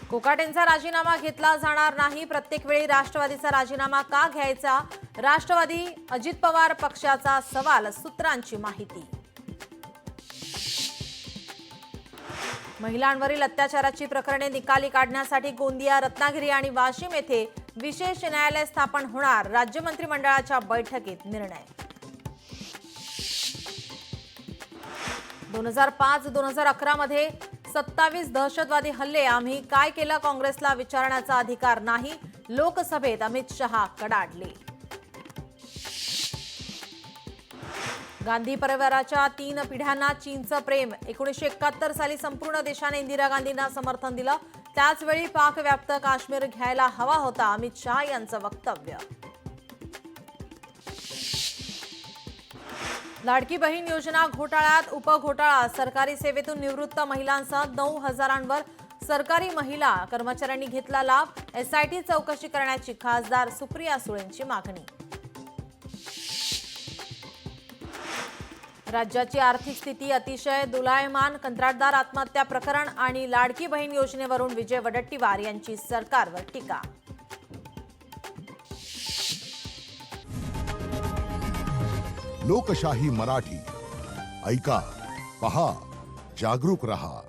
कोकाटेंचा राजीनामा घेतला जाणार नाही. प्रत्येक वेळी राष्ट्रवादीचा राजीनामा का घ्यायचा? राष्ट्रवादी अजित पवार पक्षाचा सवाल. सूत्रांची माहिती. महिलांवरील अत्याचाराची प्रकरणे निकाली काढण्यासाठी गोंदिया, रत्नागिरी आणि वाशिम येथे विशेष न्यायालय स्थापन होणार. राज्य मंत्रिमंडळाच्या बैठकीत निर्णय. 2005-2011 मध्ये 27 दहशतवादी हल्ले. आम्ही काय केलं? काँग्रेसला विचारण्याचा अधिकार नाही. लोकसभेत अमित शहा कडाडले. गांधी परिवाराच्या 3 पिढ्यांना चीनचं प्रेम. 1971 साली संपूर्ण देशाने इंदिरा गांधींना समर्थन दिलं. त्याचवेळी पाकव्याप्त काश्मीर घ्यायला हवा होता. अमित शहा यांचं वक्तव्य. लाडकी बहीण योजना घोटाळ्यात उपघोटाळा. सरकारी सेवेतून निवृत्त महिलांसह 9,000वर सरकारी महिला कर्मचाऱ्यांनी घेतला लाभ. एसआयटी चौकशी करण्याची खासदार सुप्रिया सुळेंची मागणी. राज्याची आर्थिक स्थिती अतिशय दोलायमान. कंत्राटदार आत्महत्या प्रकरण आणि लाडकी बहीण योजनेवरून विजय वडेट्टीवार यांची सरकारवर टीका. लोकशाही मराठी ऐका, पहा, जागरूक रहा.